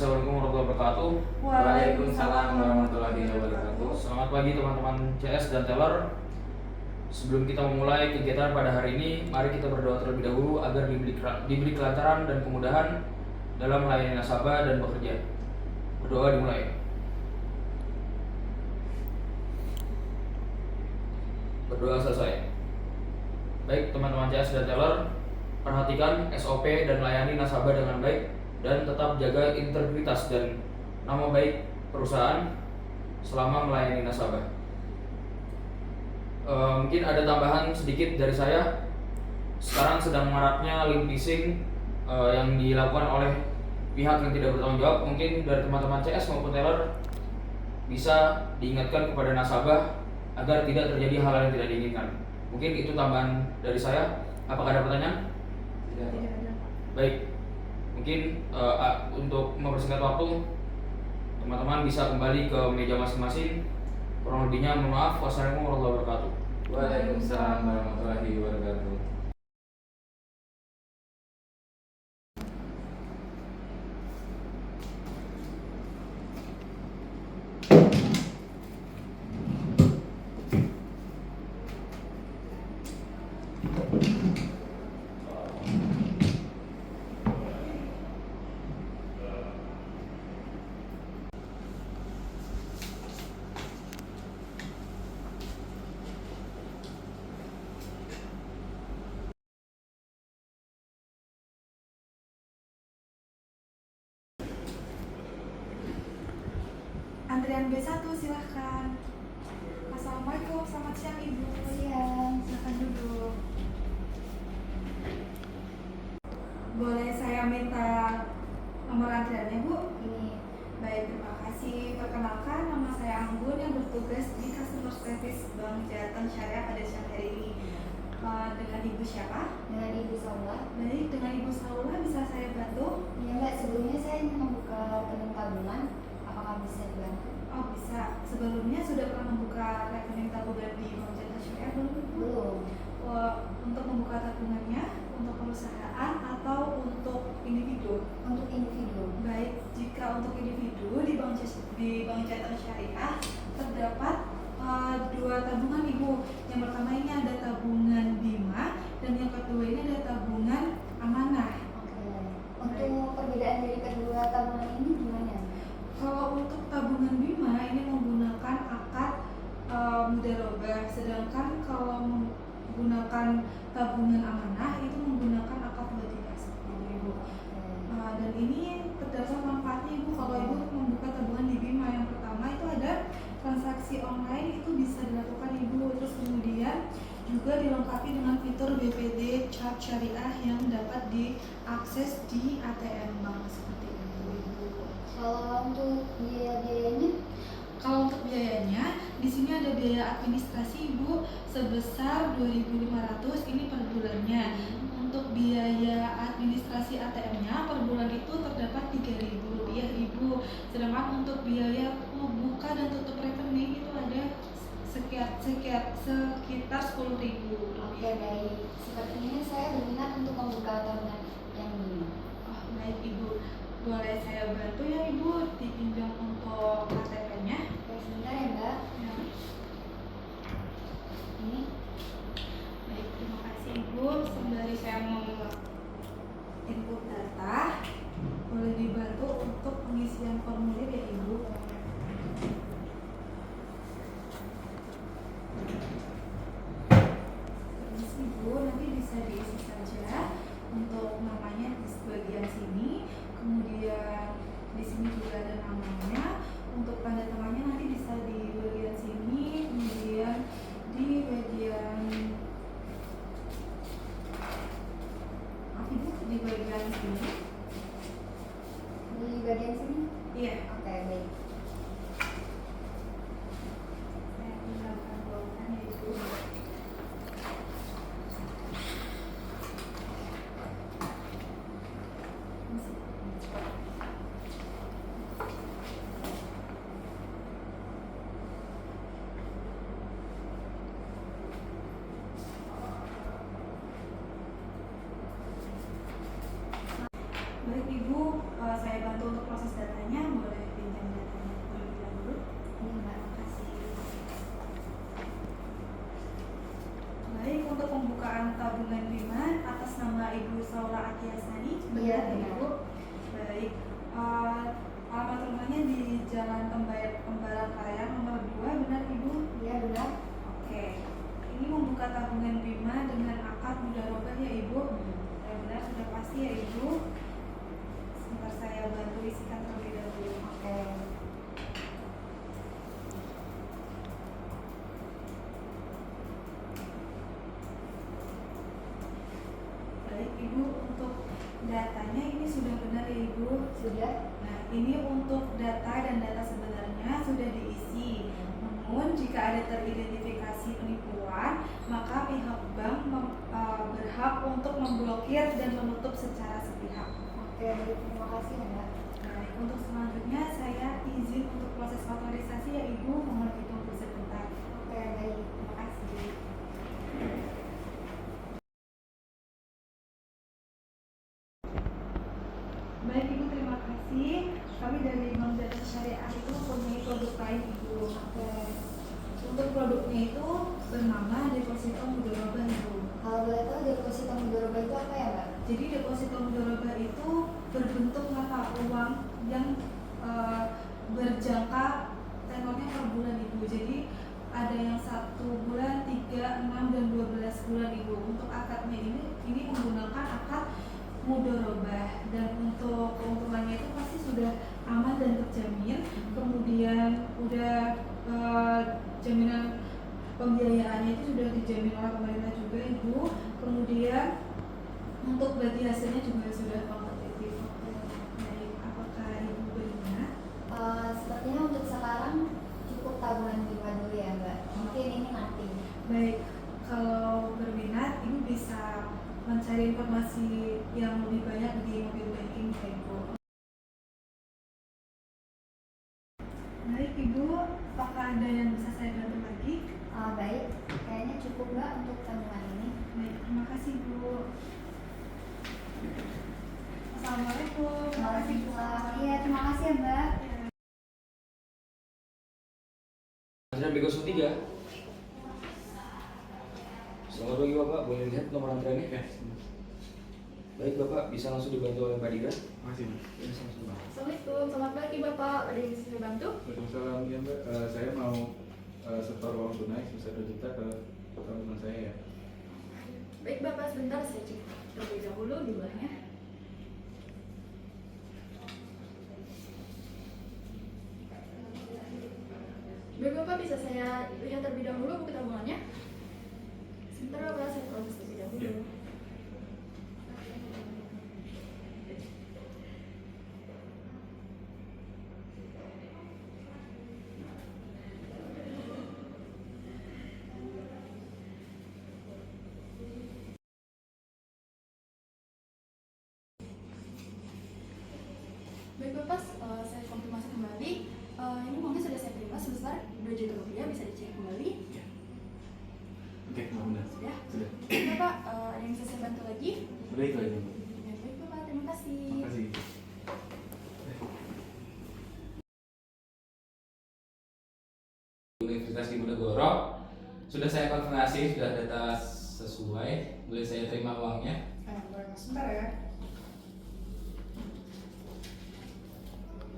Assalamualaikum warahmatullahi wabarakatuh. Waalaikumsalam warahmatullahi wabarakatuh. Selamat pagi teman-teman CS dan teller. Sebelum kita memulai kegiatan pada hari ini, mari kita berdoa terlebih dahulu agar diberi kelancaran dan kemudahan dalam melayani nasabah dan bekerja. Berdoa dimulai. Berdoa selesai. Baik teman-teman CS dan teller, perhatikan SOP dan layani nasabah dengan baik dan tetap jaga integritas dan nama baik perusahaan selama melayani nasabah. Mungkin ada tambahan sedikit dari saya. Sekarang sedang maraknya link phishing yang dilakukan oleh pihak yang tidak bertanggung jawab. Mungkin dari teman-teman CS maupun teller bisa diingatkan kepada nasabah agar tidak terjadi hal yang tidak diinginkan. Mungkin itu tambahan dari saya. Apakah ada pertanyaan? Tidak ada. Baik. Mungkin untuk mempersingkat waktu, teman-teman bisa kembali ke meja masing-masing. Kurang lebihnya mohon maaf. Wassalamualaikum warahmatullahi wabarakatuh. Waalaikumsalam warahmatullahi wabarakatuh. Antrian B1 silahkan. Assalamualaikum, selamat siang Ibu. Siang. Silahkan duduk. Boleh saya minta nomor antriannya Bu? Ini. Baik, terima kasih. Perkenalkan, nama saya Anggun yang bertugas di Customer Service Bank Jateng Syariah pada siang hari ini. Dengan Ibu siapa? Dengan Ibu Saula. Baik, dengan Ibu Saula bisa saya bantu? Ya Mbak, sebelumnya saya ingin membuka rekening tabungan. Apakah bisa dibantu? Oh bisa. Sebelumnya sudah pernah membuka rekening tabungan di Bank Jateng Syariah belum? Belum. Untuk membuka tabungannya untuk perusahaan atau untuk individu? Untuk individu. Baik, jika untuk individu di Bank Jateng Syariah terdapat dua tabungan Ibu. Yang pertama ini ada tabungan Bima dan yang kedua ini ada tabungan amanah. Oke. Untuk perbedaan dari kedua tabungan ini gimana? Kalau untuk tabungan Bima ini menggunakan akad mudharabah, sedangkan kalau menggunakan tabungan amanah itu menggunakan akad wadihah seperti itu Ibu. Dan ini terdapat manfaatnya Ibu kalau Ibu membuka tabungan di Bima. Yang pertama itu ada transaksi online, itu bisa dilakukan Ibu. Terus kemudian juga dilengkapi dengan fitur BPD Cap Syariah yang dapat diakses di ATM bank seperti itu Ibu. Kalau untuk biaya-biayanya? Kalau untuk biayanya, di sini ada biaya administrasi Ibu sebesar 2.500 ini per bulannya. Untuk biaya administrasi ATM-nya per bulan itu terdapat Rp3.000 Ibu. Sedangkan untuk biaya buka dan tutup rekening itu ada sekitar Rp10.000. Oke, baik. Sepertinya saya berminat untuk membuka tabungan yang ini. Oh, baik Ibu. Boleh saya bantu ya Ibu dipinjam untuk KTP-nya? Oke, sebentar ya Mbak. Ya. Ini. Baik, terima kasih Ibu. Sembari saya mau input data, boleh dibantu untuk pengisian formulir ya Ibu. Permisi Ibu, nanti bisa diisi saja untuk namanya di bagian sini, kemudian di sini juga ada namanya. Untuk tanda tangannya nanti bisa di bagian sini, kemudian di bagian di bagian sini. Di bagian sini? Iya. Oke, baik. menggunakan tabungan Bima atas nama Ibu Saula Akiasani. Iya, Benar, benar. Ibu? Baik. Alamat rumahnya di Jalan Kembaran Raya nomor 2, benar Ibu? Iya, benar. Oke. Ini membuka tabungan Bima dengan akad mudharabah ya Ibu? Benar, sudah pasti ya Ibu? Sebentar saya bantu isikan terlebih dahulu. Oke. Baik Ibu, untuk datanya ini sudah benar ya Ibu? Sudah. Nah, ini untuk data dan data sebenarnya sudah diisi. Namun jika ada teridentifikasi penipuan, maka pihak bank berhak untuk memblokir dan menutup secara sepihak. Oke, baik. Terima kasih ya, Mbak. Baik, untuk selanjutnya saya izin untuk proses otorisasi ya Ibu, mohon ditunggu sebentar. Oke, baik. Terima kasih. Baik Ibu, terima kasih. Kami dari Bank Data Syariah itu mempunyai produk lain Ibu. Oke. Untuk produknya itu bernama deposito mudharabah Ibu. Kalau boleh tahu deposito mudharabah itu apa ya, Mbak? Jadi deposito mudharabah itu berbentuk mata uang yang berjangka tenornya per bulan Ibu. Jadi ada yang 1 bulan, 3, 6, dan 12 bulan Ibu. Untuk akadnya ini menggunakan akad mudharabah, dan untuk keuntungannya itu pasti sudah aman dan terjamin. Kemudian udah jaminan pembiayaannya itu sudah dijamin oleh pemerintah juga Ibu. Kemudian untuk bagi hasilnya juga sudah kompetitif. Baik, apakah Ibu berminat? Sepertinya untuk sekarang cukup tabungan Bima dulu ya, Mbak. Mungkin ini nanti. Baik, kalau berminat Ibu bisa mencari informasi yang lebih banyak di mobile banking ya Ibu. Baik Ibu, apakah ada yang bisa saya bantu lagi? Baik. Kayaknya cukup, Mbak, untuk tabungan ini. Baik, terima kasih Bu. Assalamualaikum. Terima kasih Bu. Iya, terima kasih ya, Mbak. Antrian B03. Selamat pagi Bapak, boleh lihat nomor antriannya? Ya, Baik Bapak, bisa langsung dibantu oleh Mbak Dira? makasih. Ya, sama-sama. Assalamualaikum, selamat pagi Bapak. Ada yang bisa saya bantu? Waalaikumsalam ya Mbak. Saya mau setor uang tunai sebesar 2 juta ke tabungan saya ya. Baik Bapak, sebentar saya cek terlebih dahulu jumlahnya. Baik Bapak, bisa saya lihat terlebih dahulu buku tabungannya? Sebentar Bapak, saya proses terlebih dahulu. Ya. Baik Bapak, saya konfirmasi kembali. Ini uangnya sudah saya terima sebesar 2 juta rupiah, bisa dicek kembali. Ya. Oke, Mbak benar. Sudah? Sudah. Bapak, ada yang bisa saya bantu lagi? Udah itu aja Mbak. Ya, baik Bapak, terima kasih. Makasih. Universitas Diponegoro sudah saya konfirmasi, sudah data sesuai. Boleh saya terima uangnya? Boleh mas, sebentar ya.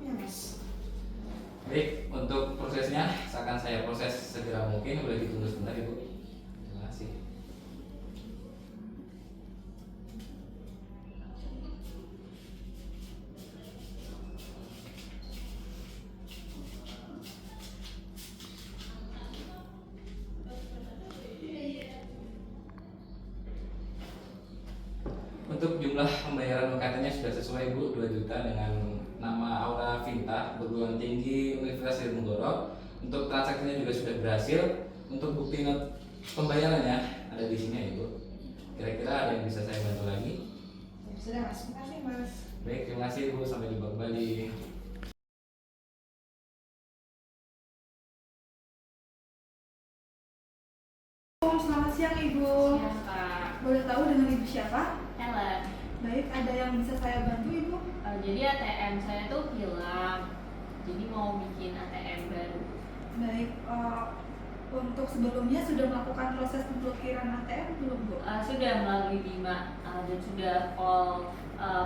Ya mas. Baik, untuk prosesnya akan saya proses segera mungkin. Boleh ditunggu sebentar Ibu. Terima kasih. Untuk jumlah pembayaran UKT-nya sudah sesuai Bu, 2 juta dengan nama Aura Vinta, perguruan tinggi Universitas Diponegoro. Untuk transaksinya juga sudah berhasil. Untuk bukti not pembayarannya ada di sini ya Ibu. Kira-kira ada yang bisa saya bantu lagi? Sudah Mas, terima kasih Mas. Baik, terima kasih Ibu, sampai jumpa kembali. Selamat siang Ibu. Siang Kak. Boleh tahu dengan Ibu siapa? Ellen. Baik, ada yang bisa saya bantu Ibu? Jadi ATM saya tuh hilang. Jadi mau bikin ATM baru. Baik, untuk sebelumnya sudah melakukan proses pemblokiran ATM belum, Bu? Sudah melalui Bima dan sudah call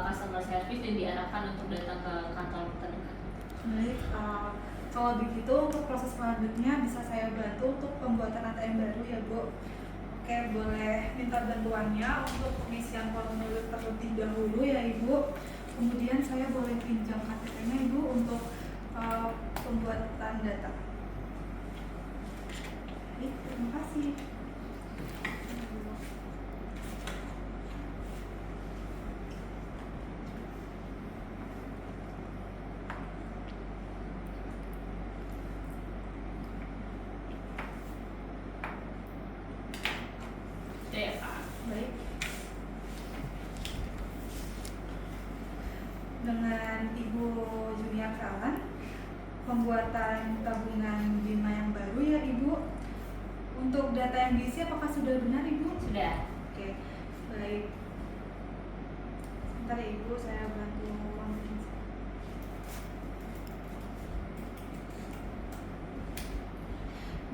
customer service dan diarahkan untuk datang ke kantor terdekat. Baik, kalau begitu untuk proses selanjutnya bisa saya bantu untuk pembuatan ATM baru ya, Bu. Oke, boleh minta bantuannya untuk pengisian formulir terlebih dahulu ya, Ibu. Kemudian saya boleh pinjam KTP-nya, Ibu, untuk pembuatan data. Baik, terima kasih. Ya, Kak. Baik. Dengan Ibu Julia Kalan, pembuatan tabungan Bima yang baru ya, Ibu. Untuk data yang diisi apakah sudah benar, Ibu? Sudah. Oke, baik. Sebentar ya, Ibu, saya bantu konfirmasi.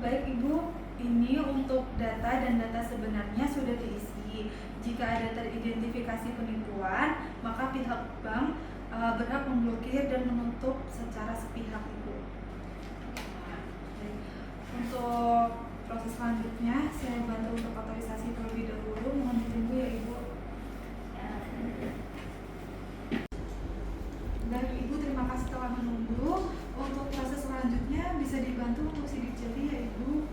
Baik, Ibu, ini untuk data dan data sebenarnya sudah diisi. Jika ada teridentifikasi penipuan, maka pihak bank berhak memblokir dan menutup secara sepihak, Ibu. Baik. Untuk proses selanjutnya, saya bantu untuk otorisasi terlebih dahulu. Mohon ditunggu ya, Ibu. Dan Ibu, terima kasih telah menunggu. Untuk proses selanjutnya bisa dibantu untuk sidik jari ya, Ibu.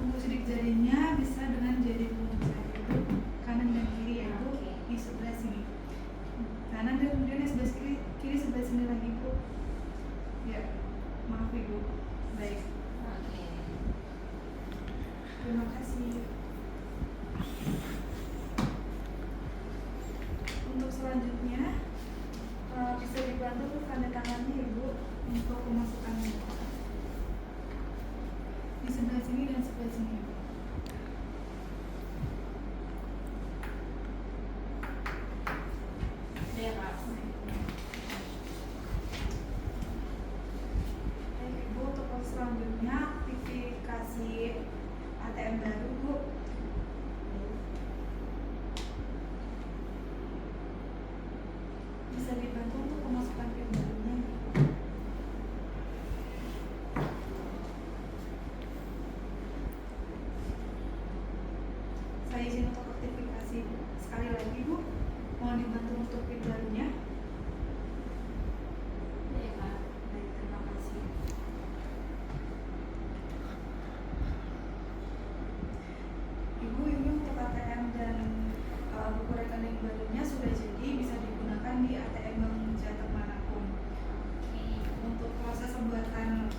Untuk sidik jarinya bisa dengan jari telunjuk saya, Ibu, kanan dan kiri ya, Ibu, di sebelah sini. Kanan dan kemudian di sebelah kiri sebelah sini lagi, Ibu. Ya, maaf Ibu. Baik. Oke. Terima kasih. Untuk selanjutnya bisa dibantu untuk tanda tangannya, Ibu, untuk pemasukan data. Di sebelah sini dan sebelah sini, Ibu. Ya, Kak. Baik, Ibu, untuk proses selanjutnya aktivifikasi ATM baru, Bu. Bisa dibantu untuk pemasukan PIN barunya. Saya izin untuk aktivifikasi sekali lagi, Bu. Mohon dibantu untuk PIN barunya. Ya, Kak. Baik, terima kasih. Ibu, ini untuk ATM dan buku rekening barunya sudah jadi, bisa digunakan di ATM Bank Jateng manapun. Untuk proses pembuatan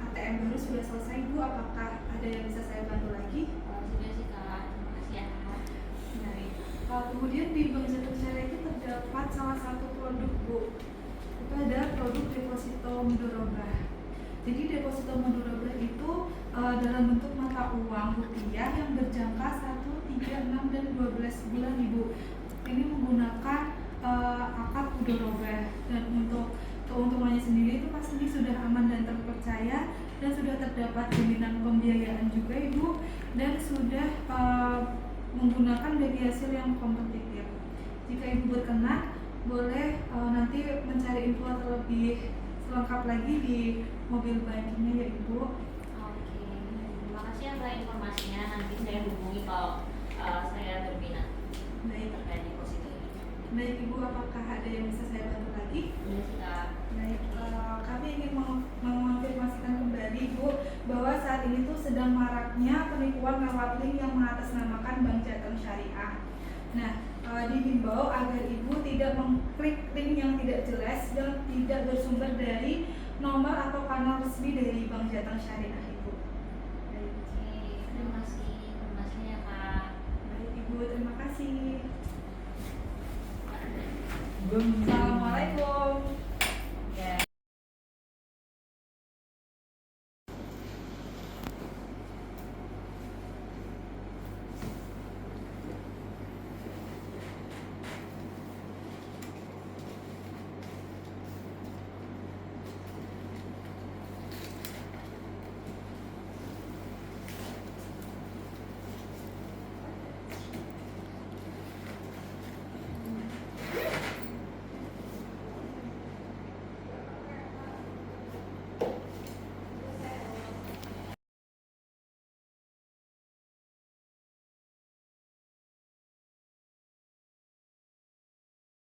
ATM baru sudah selesai, Bu. Apakah ada yang bisa saya bantu lagi? Sudah sih, Kak. Terima kasih ya. Baik. Kemudian di Bank Jateng Syariah itu terdapat salah satu produk, Bu. Itu ada produk deposito mudorobah. Jadi deposito mudorobah itu dalam bentuk mata uang rupiah yang berjangka 1, 3, 6, dan 12 bulan, Ibu. Ini menggunakan akad mudorobah, dan untuk keuntungannya sendiri itu pastinya sudah aman dan terpercaya, dan sudah terdapat jaminan pembiayaan juga, Ibu, dan sudah menggunakan bagi hasil yang kompetitif. Jika Ibu berkenan, boleh nanti mencari info terlebih selengkap lagi di mobil bankingnya ya, Ibu. Oke. Terima kasih atas informasinya. Nanti saya hubungi kalau saya berminat Baik, terkait deposito ini. baik Ibu, apakah ada yang bisa saya bantu lagi? Sudah sih, Kak. Baik, kami ingin mengonfirmasikan kembali, Bu, bahwa saat ini tuh sedang maraknya penipuan lewat link yang mengatasnamakan Bank Jateng Syariah. Nah, dihimbau agar Ibu tidak mengklik link yang tidak jelas dan tidak bersumber dari nomor atau kanal resmi dari Bank Jateng Syariah, Ibu. Baik, Oke. Terima kasih informasinya, Kak. baik Ibu, terima kasih. Salam.